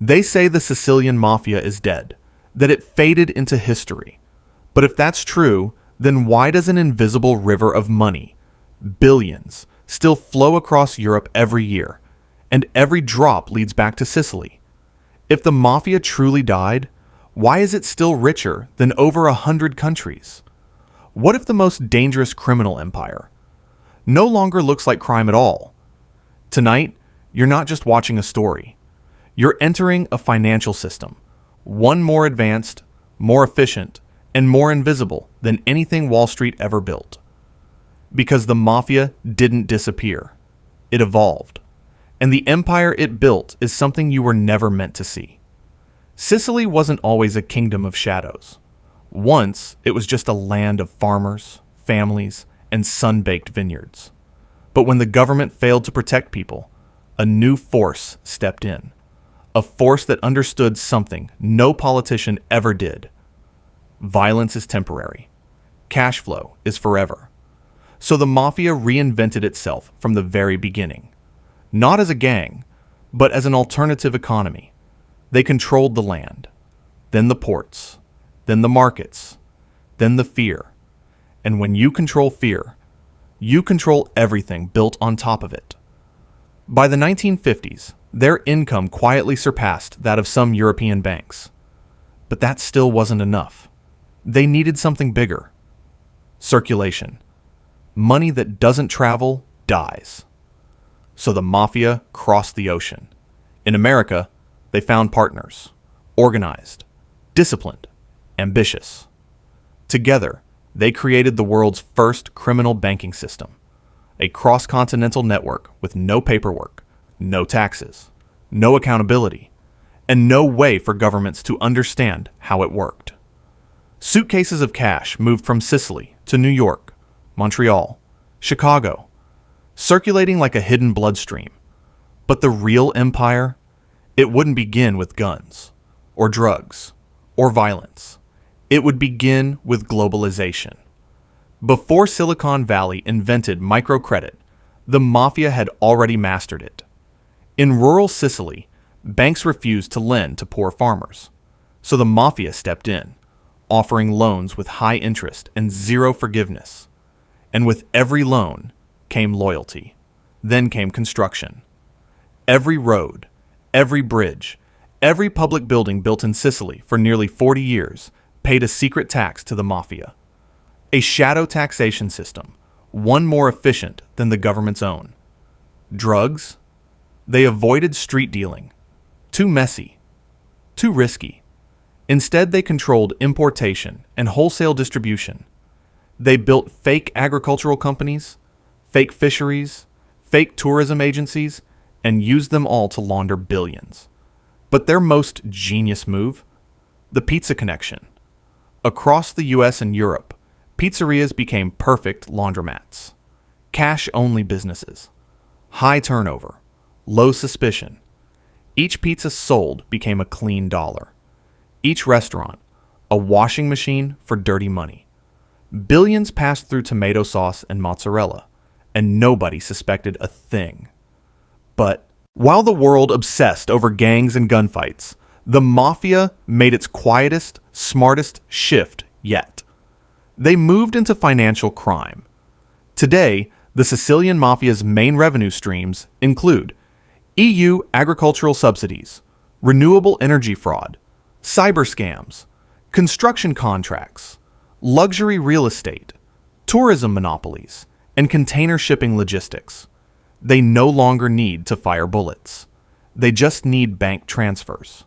They say the Sicilian Mafia is dead, that it faded into history. But if that's true, then why does an invisible river of money, billions, still flow across Europe every year, and every drop leads back to Sicily? If the Mafia truly died, why is it still richer than over 100 countries? What if the most dangerous criminal empire no longer looks like crime at all? Tonight, you're not just watching a story. You're entering a financial system, one more advanced, more efficient, and more invisible than anything Wall Street ever built. Because the Mafia didn't disappear. It evolved. And the empire it built is something you were never meant to see. Sicily wasn't always a kingdom of shadows. Once, it was just a land of farmers, families, and sun-baked vineyards. But when the government failed to protect people, a new force stepped in. A force that understood something no politician ever did. Violence is temporary. Cash flow is forever. So the Mafia reinvented itself from the very beginning. Not as a gang, but as an alternative economy. They controlled the land, then the ports, then the markets, then the fear. And when you control fear, you control everything built on top of it. By the 1950s, their income quietly surpassed that of some European banks. But that still wasn't enough. They needed something bigger. Circulation. Money that doesn't travel dies. So the Mafia crossed the ocean. In America, they found partners, organized, disciplined, ambitious. Together, they created the world's first criminal banking system, a cross-continental network with no paperwork, no taxes, no accountability, and no way for governments to understand how it worked. Suitcases of cash moved from Sicily to New York, Montreal, Chicago, circulating like a hidden bloodstream. But the real empire, it wouldn't begin with guns, or drugs, or violence. It would begin with globalization. Before Silicon Valley invented microcredit, the Mafia had already mastered it. In rural Sicily, banks refused to lend to poor farmers. So the Mafia stepped in, offering loans with high interest and zero forgiveness. And with every loan came loyalty. Then came construction. Every road, every bridge, every public building built in Sicily for nearly 40 years paid a secret tax to the Mafia. A shadow taxation system, one more efficient than the government's own. Drugs? They avoided street dealing. Too messy. Too risky. Instead, they controlled importation and wholesale distribution. They built fake agricultural companies, fake fisheries, fake tourism agencies, and used them all to launder billions. But their most genius move? The pizza connection. Across the US and Europe, pizzerias became perfect laundromats. Cash-only businesses. High turnover. Low suspicion. Each pizza sold became a clean dollar. Each restaurant, a washing machine for dirty money. Billions passed through tomato sauce and mozzarella, and nobody suspected a thing. But while the world obsessed over gangs and gunfights, the Mafia made its quietest, smartest shift yet. They moved into financial crime. Today, the Sicilian Mafia's main revenue streams include EU agricultural subsidies, renewable energy fraud, cyber scams, construction contracts, luxury real estate, tourism monopolies, and container shipping logistics. They no longer need to fire bullets. They just need bank transfers.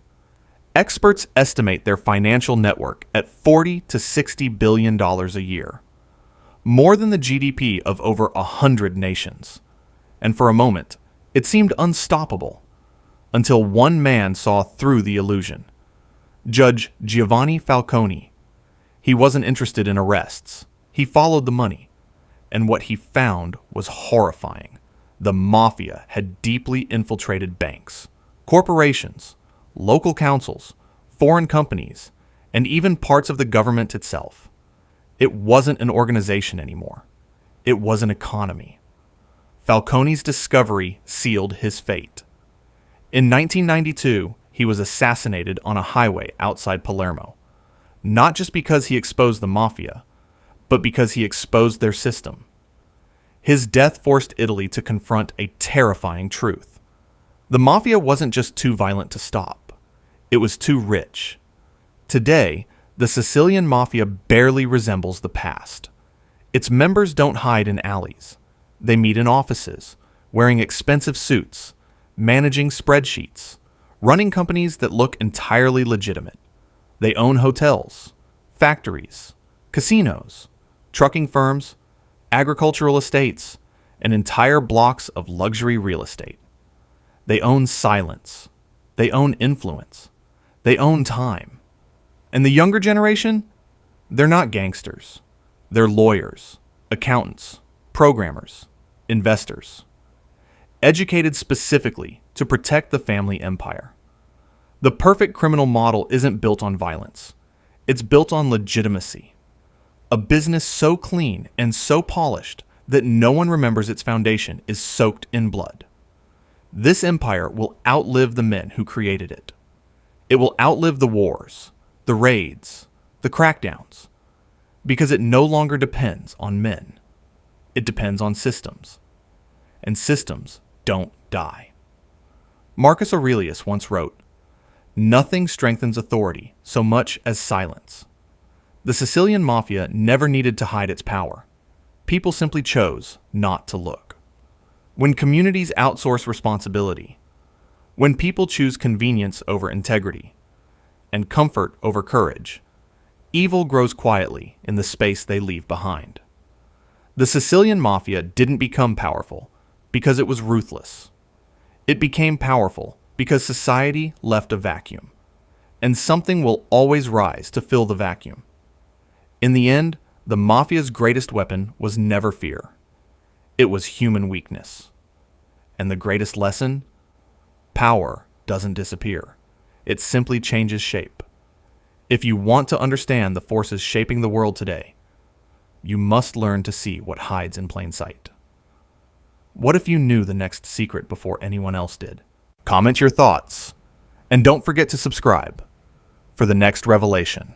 Experts estimate their financial network at $40 to $60 billion a year, more than the GDP of over 100 nations. And for a moment, it seemed unstoppable, until one man saw through the illusion. Judge Giovanni Falcone. He wasn't interested in arrests. He followed the money. And what he found was horrifying. The Mafia had deeply infiltrated banks, corporations, local councils, foreign companies, and even parts of the government itself. It wasn't an organization anymore. It was an economy. Falcone's discovery sealed his fate. In 1992, he was assassinated on a highway outside Palermo, not just because he exposed the mafia, but because he exposed their system. His death forced Italy to confront a terrifying truth. The mafia wasn't just too violent to stop. It was too rich. Today, the Sicilian Mafia barely resembles the past. Its members don't hide in alleys. They meet in offices, wearing expensive suits, managing spreadsheets, running companies that look entirely legitimate. They own hotels, factories, casinos, trucking firms, agricultural estates, and entire blocks of luxury real estate. They own silence. They own influence. They own time. And the younger generation? They're not gangsters. They're lawyers, accountants, programmers, investors. Educated specifically to protect the family empire. The perfect criminal model isn't built on violence. It's built on legitimacy. A business so clean and so polished that no one remembers its foundation is soaked in blood. This empire will outlive the men who created it. It will outlive the wars, the raids, the crackdowns, because it no longer depends on men. It depends on systems. And systems don't die. Marcus Aurelius once wrote, "Nothing strengthens authority so much as silence." The Sicilian Mafia never needed to hide its power. People simply chose not to look. When communities outsource responsibility, when people choose convenience over integrity, and comfort over courage, evil grows quietly in the space they leave behind. The Sicilian Mafia didn't become powerful because it was ruthless. It became powerful because society left a vacuum, and something will always rise to fill the vacuum. In the end, the Mafia's greatest weapon was never fear. It was human weakness. And the greatest lesson? Power doesn't disappear. It simply changes shape. If you want to understand the forces shaping the world today, you must learn to see what hides in plain sight. What if you knew the next secret before anyone else did? Comment your thoughts, and don't forget to subscribe for the next revelation